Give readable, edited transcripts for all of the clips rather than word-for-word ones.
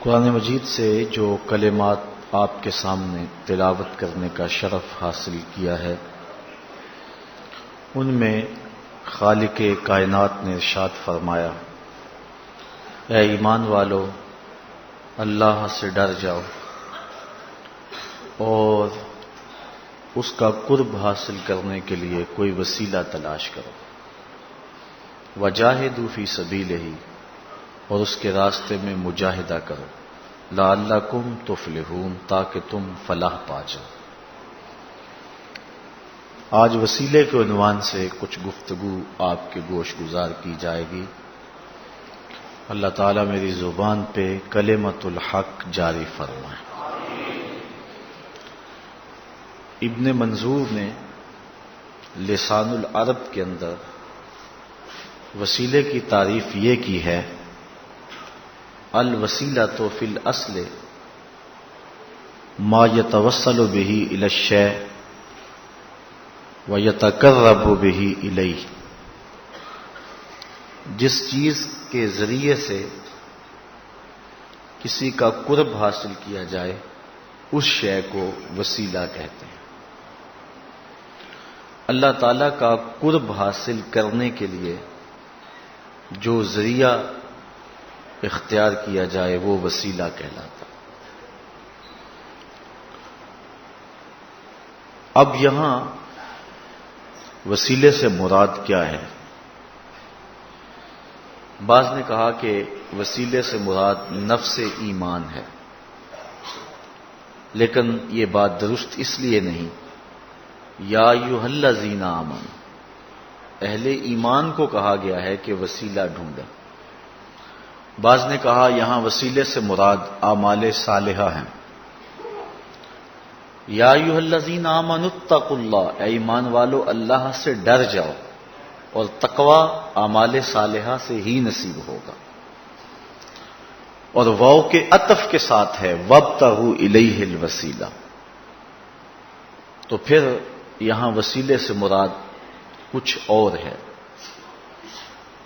قرآن مجید سے جو کلمات آپ کے سامنے تلاوت کرنے کا شرف حاصل کیا ہے، ان میں خالق کائنات نے ارشاد فرمایا، اے ایمان والو، اللہ سے ڈر جاؤ اور اس کا قرب حاصل کرنے کے لیے کوئی وسیلہ تلاش کرو، وجاہدوا فی سبیلہ، اور اس کے راستے میں مجاہدہ کرو، لعلکم تفلحون، تاکہ تم فلاح پا جاؤ۔ آج وسیلے کے عنوان سے کچھ گفتگو آپ کے گوش گزار کی جائے گی۔ اللہ تعالیٰ میری زبان پہ کلمۃ الحق جاری فرمائے۔ ابن منظور نے لسان العرب کے اندر وسیلے کی تعریف یہ کی ہے، الوسیلۃ فی الاصل ما یتوسل بہ الی الشیء ویتقرب بہ الیہ، جس چیز کے ذریعے سے کسی کا قرب حاصل کیا جائے اس شے کو وسیلہ کہتے ہیں۔ اللہ تعالیٰ کا قرب حاصل کرنے کے لیے جو ذریعہ اختیار کیا جائے وہ وسیلہ کہلاتا۔ اب یہاں وسیلے سے مراد کیا ہے؟ بعض نے کہا کہ وسیلے سے مراد نفس ایمان ہے، لیکن یہ بات درست اس لیے نہیں۔ یا ایھا الذین آمنوا، اہل ایمان کو کہا گیا ہے کہ وسیلہ ڈھونڈے۔ بعض نے کہا یہاں وسیلے سے مراد اعمال صالحہ ہیں۔ یا ایھا الذین آمنوا اتقوا اللہ، اے ایمان والو اللہ سے ڈر جاؤ، اور تقوی اعمال صالحہ سے ہی نصیب ہوگا۔ اور واو کے عطف کے ساتھ ہے وابتغوا الیہ الوسیلہ، تو پھر یہاں وسیلے سے مراد کچھ اور ہے۔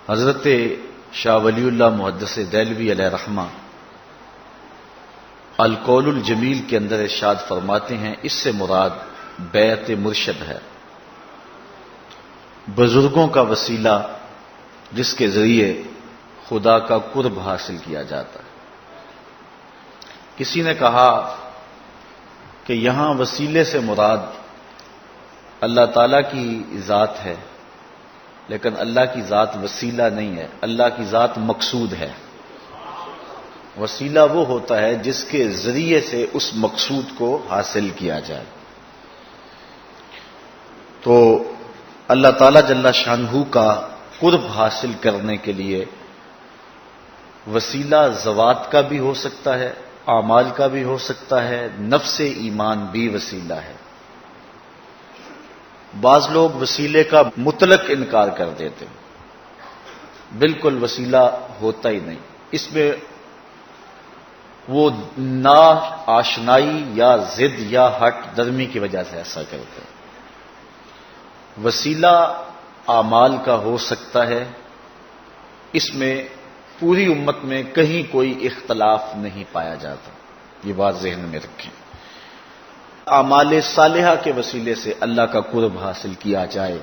حضرت شاہ ولی اللہ محدث دہلوی علیہ رحمہ القول الجمیل کے اندر ارشاد فرماتے ہیں، اس سے مراد بیعت مرشد ہے، بزرگوں کا وسیلہ جس کے ذریعے خدا کا قرب حاصل کیا جاتا ہے۔ کسی نے کہا کہ یہاں وسیلے سے مراد اللہ تعالیٰ کی ذات ہے، لیکن اللہ کی ذات وسیلہ نہیں ہے، اللہ کی ذات مقصود ہے۔ وسیلہ وہ ہوتا ہے جس کے ذریعے سے اس مقصود کو حاصل کیا جائے۔ تو اللہ تعالیٰ جل شانہ کا قرب حاصل کرنے کے لیے وسیلہ ذوات کا بھی ہو سکتا ہے، اعمال کا بھی ہو سکتا ہے، نفس ایمان بھی وسیلہ ہے۔ بعض لوگ وسیلے کا مطلق انکار کر دیتے ہیں، بالکل وسیلہ ہوتا ہی نہیں، اس میں وہ نا آشنائی یا ضد یا ہٹ درمی کی وجہ سے ایسا کرتے ہیں۔ وسیلہ اعمال کا ہو سکتا ہے، اس میں پوری امت میں کہیں کوئی اختلاف نہیں پایا جاتا، یہ بات ذہن میں رکھیں۔ اعمال صالحہ کے وسیلے سے اللہ کا قرب حاصل کیا جائے،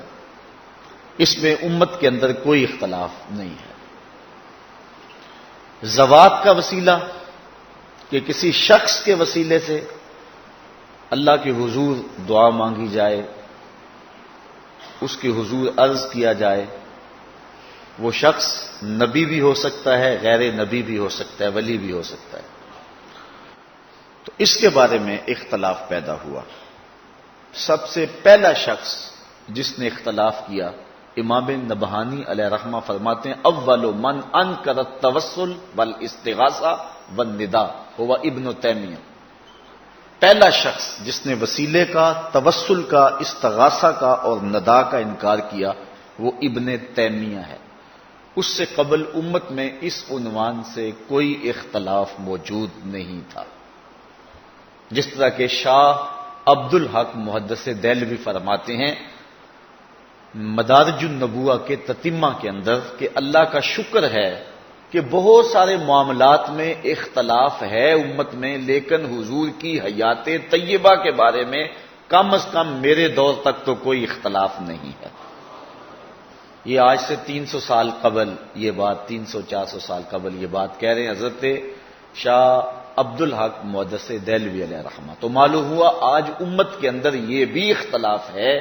اس میں امت کے اندر کوئی اختلاف نہیں ہے۔ ذوات کا وسیلہ کہ کسی شخص کے وسیلے سے اللہ کے حضور دعا مانگی جائے، اس کے حضور عرض کیا جائے، وہ شخص نبی بھی ہو سکتا ہے، غیر نبی بھی ہو سکتا ہے، ولی بھی ہو سکتا ہے، تو اس کے بارے میں اختلاف پیدا ہوا۔ سب سے پہلا شخص جس نے اختلاف کیا، امام نبہانی علیہ رحمہ فرماتے ہیں، اول من انکر التوسل والاستغاثہ والنداء ہوا ابن تیمیہ۔ پہلا شخص جس نے وسیلے کا، توسل کا، استغاثہ کا اور ندا کا انکار کیا وہ ابن تیمیہ ہے۔ اس سے قبل امت میں اس عنوان سے کوئی اختلاف موجود نہیں تھا۔ جس طرح کہ شاہ عبد الحق محدث دہلوی فرماتے ہیں مدارج النبوہ کے تتمہ کے اندر کہ اللہ کا شکر ہے کہ بہت سارے معاملات میں اختلاف ہے امت میں، لیکن حضور کی حیات طیبہ کے بارے میں کم از کم میرے دور تک تو کوئی اختلاف نہیں ہے۔ یہ آج سے 300 سال قبل یہ بات، 300-400 سال قبل یہ بات کہہ رہے ہیں حضرت شاہ عبد الحق محدث دہلوی علیہ رحمہ۔ تو معلوم ہوا آج امت کے اندر یہ بھی اختلاف ہے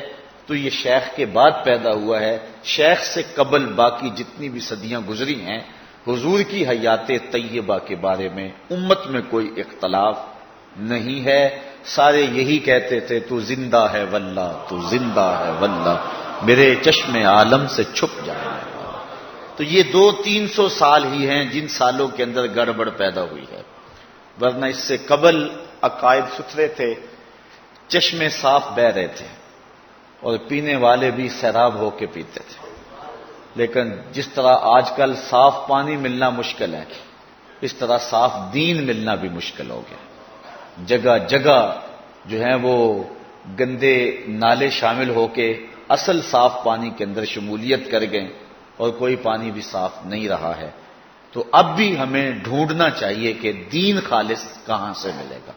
تو یہ شیخ کے بعد پیدا ہوا ہے۔ شیخ سے قبل باقی جتنی بھی صدیاں گزری ہیں، حضور کی حیات طیبہ کے بارے میں امت میں کوئی اختلاف نہیں ہے۔ سارے یہی کہتے تھے تو زندہ ہے واللہ، تو زندہ ہے واللہ، میرے چشم عالم سے چھپ جائے۔ تو یہ 200-300 سال ہی ہیں جن سالوں کے اندر گڑبڑ پیدا ہوئی ہے، ورنہ اس سے قبل عقائد ستھرے تھے، چشمے صاف بہہ رہے تھے اور پینے والے بھی سیراب ہو کے پیتے تھے۔ لیکن جس طرح آج کل صاف پانی ملنا مشکل ہے، اس طرح صاف دین ملنا بھی مشکل ہو گیا۔ جگہ جگہ جو ہیں وہ گندے نالے شامل ہو کے اصل صاف پانی کے اندر شمولیت کر گئے اور کوئی پانی بھی صاف نہیں رہا ہے۔ تو اب بھی ہمیں ڈھونڈنا چاہیے کہ دین خالص کہاں سے ملے گا۔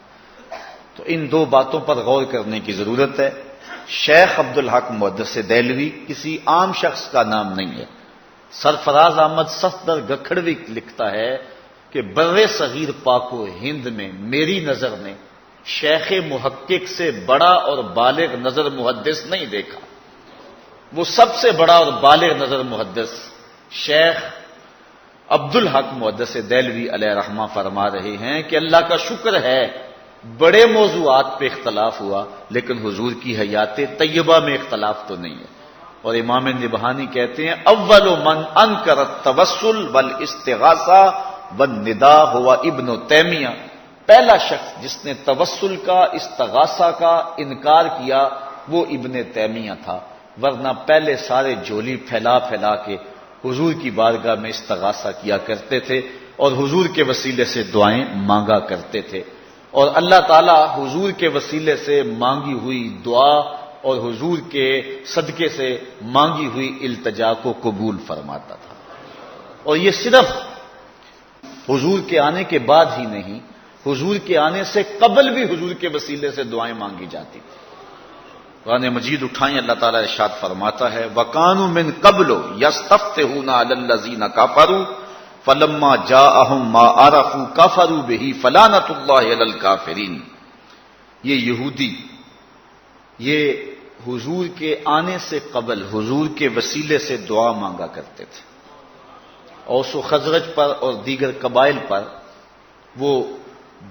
تو ان دو باتوں پر غور کرنے کی ضرورت ہے۔ شیخ عبد الحق محدث دہلوی کسی عام شخص کا نام نہیں ہے۔ سرفراز احمد صفدر گکھڑوی لکھتا ہے کہ بر صغیر پاک و ہند میں میری نظر نے شیخ محقق سے بڑا اور بالغ نظر محدث نہیں دیکھا۔ وہ سب سے بڑا اور بالغ نظر محدث شیخ عبد الحق محدث دہلوی علیہ رحمہ فرما رہے ہیں کہ اللہ کا شکر ہے بڑے موضوعات پہ اختلاف ہوا لیکن حضور کی حیات طیبہ میں اختلاف تو نہیں ہے۔ اور امام نبہانی کہتے ہیں اول من انکر التوسل والاستغاثہ والنداء ہوا ابن تیمیہ، پہلا شخص جس نے توسل کا، استغاثہ کا انکار کیا وہ ابن تیمیہ تھا، ورنہ پہلے سارے جھولی پھیلا پھیلا کے حضور کی بارگاہ میں استغاثہ کیا کرتے تھے اور حضور کے وسیلے سے دعائیں مانگا کرتے تھے، اور اللہ تعالیٰ حضور کے وسیلے سے مانگی ہوئی دعا اور حضور کے صدقے سے مانگی ہوئی التجا کو قبول فرماتا تھا۔ اور یہ صرف حضور کے آنے کے بعد ہی نہیں، حضور کے آنے سے قبل بھی حضور کے وسیلے سے دعائیں مانگی جاتی تھی۔ قرآن مجید اٹھائیں، اللہ تعالیٰ ارشاد فرماتا ہے وَكَانُوا مِن قَبْلُ يَسْتَفْتِحُونَ عَلَى الَّذِينَ كَفَرُوا فَلَمَّا جَاءَهُم مَّا عَرَفُوا كَفَرُوا بِهِ فَلَعْنَةُ اللَّهِ عَلَى الْكَافِرِينَ۔ یہ یہودی یہ حضور کے آنے سے قبل حضور کے وسیلے سے دعا مانگا کرتے تھے۔ اوس و خزرج پر اور دیگر قبائل پر وہ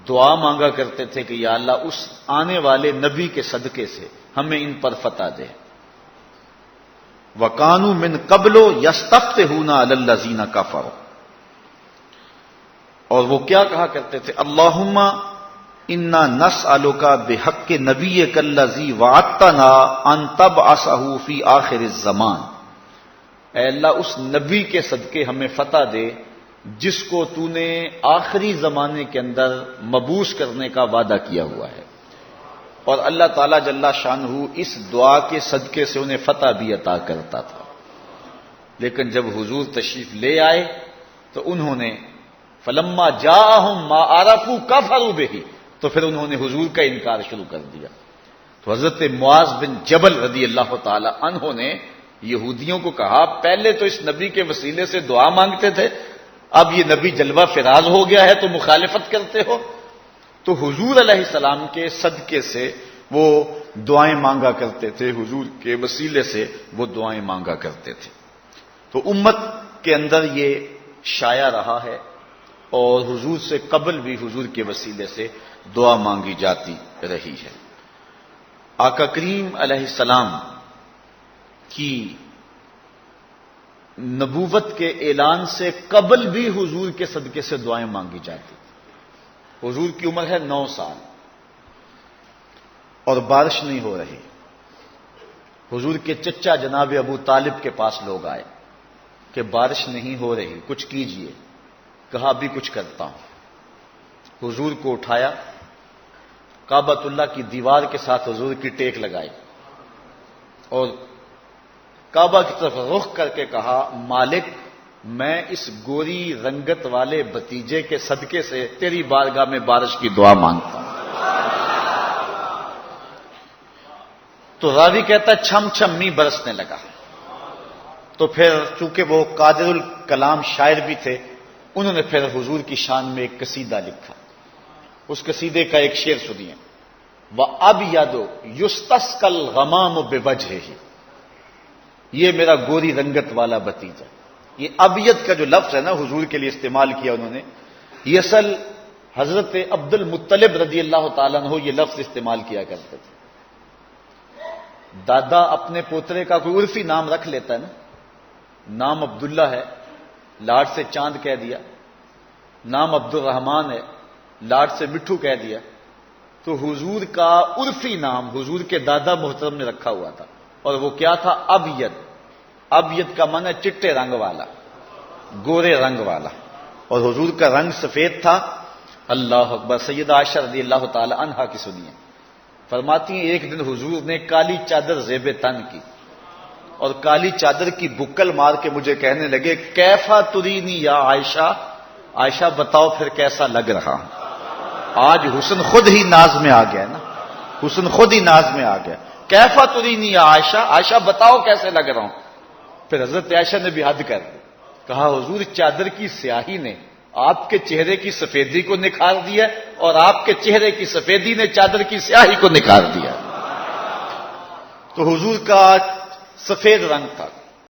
دعا مانگا کرتے تھے کہ یا اللہ اس آنے والے نبی کے صدقے سے ہمیں ان پر فتح دے۔ وَكَانُوا مِن قَبْلُ يَسْتَفْتِحُونَ عَلَى الَّذِينَ كَفَرُوا، اور وہ کیا کہا کرتے تھے اللہم انا نسألک بحق نبیک الذی وعدتنا ان تبعثہ فی آخر الزمان، اے اللہ اس نبی کے صدقے ہمیں فتح دے جس کو تو نے آخری زمانے کے اندر مبعوث کرنے کا وعدہ کیا ہوا ہے۔ اور اللہ تعالیٰ جل شانہ اس دعا کے صدقے سے انہیں فتح بھی عطا کرتا تھا، لیکن جب حضور تشریف لے آئے تو انہوں نے فلما جاءہم ما عرفوا کفروا بہ، تو پھر انہوں نے حضور کا انکار شروع کر دیا۔ تو حضرت معاذ بن جبل رضی اللہ تعالی عنہ نے یہودیوں کو کہا پہلے تو اس نبی کے وسیلے سے دعا مانگتے تھے، اب یہ نبی جلوہ فراز ہو گیا ہے تو مخالفت کرتے ہو۔ تو حضور علیہ السلام کے صدقے سے وہ دعائیں مانگا کرتے تھے، حضور کے وسیلے سے وہ دعائیں مانگا کرتے تھے۔ تو امت کے اندر یہ شائع رہا ہے اور حضور سے قبل بھی حضور کے وسیلے سے دعا مانگی جاتی رہی ہے۔ آقا کریم علیہ السلام کی نبوت کے اعلان سے قبل بھی حضور کے صدقے سے دعائیں مانگی جاتی۔ حضور کی عمر ہے 9 سال اور بارش نہیں ہو رہی۔ حضور کے چچا جناب ابو طالب کے پاس لوگ آئے کہ بارش نہیں ہو رہی، کچھ کیجئے۔ کہا بھی کچھ کرتا ہوں۔ حضور کو اٹھایا، کعبۃ اللہ کی دیوار کے ساتھ حضور کی ٹیک لگائی اور کعبہ کی طرف رخ کر کے کہا مالک میں اس گوری رنگت والے بھتیجے کے صدقے سے تیری بارگاہ میں بارش کی دعا مانگتا ہوں. تو راوی کہتا ہے چھم چھم می برسنے لگا. تو پھر چونکہ وہ قادر الکلام شاعر بھی تھے، انہوں نے پھر حضور کی شان میں ایک قصیدہ لکھا. اس قصیدے کا ایک شعر سنیے. وَأَبْيَضُ يُسْتَسْقَى الْغَمَامُ بِوَجْهِهِ، یہ میرا گوری رنگت والا بھتیجا. یہ ابیض کا جو لفظ ہے نا حضور کے لیے استعمال کیا انہوں نے، یہ اصل حضرت عبد المطلب رضی اللہ تعالیٰ عنہ یہ لفظ استعمال کیا کرتے تھے. دادا اپنے پوترے کا کوئی عرفی نام رکھ لیتا ہے نا، نام عبداللہ ہے، لاڈ سے چاند کہہ دیا. نام عبد الرحمان ہے، لاڈ سے مٹھو کہہ دیا. تو حضور کا عرفی نام حضور کے دادا محترم نے رکھا ہوا تھا، اور وہ کیا تھا؟ ابیض. ابیض کا معنی چٹے رنگ والا، گورے رنگ والا، اور حضور کا رنگ سفید تھا. اللہ اکبر. سیدہ عائشہ رضی اللہ تعالی عنہا کی سنیے، فرماتی ہیں ایک دن حضور نے کالی چادر زیب تن کی، اور کالی چادر کی بکل مار کے مجھے کہنے لگے کیفا ترینی یا عائشہ، عائشہ بتاؤ پھر کیسا لگ رہا ہوں. آج حسن خود ہی ناز میں آ گیا نا، حسن خود ہی ناز میں آ گیا. کیفا ترینی یا عائشہ، عائشہ بتاؤ کیسے لگ رہا ہوں. پھر حضرت عائشہ نے بھی حد کر دی، کہا حضور چادر کی سیاہی نے آپ کے چہرے کی سفیدی کو نکھار دیا، اور آپ کے چہرے کی سفیدی نے چادر کی سیاہی کو نکھار دیا. تو حضور کا سفید رنگ تھا.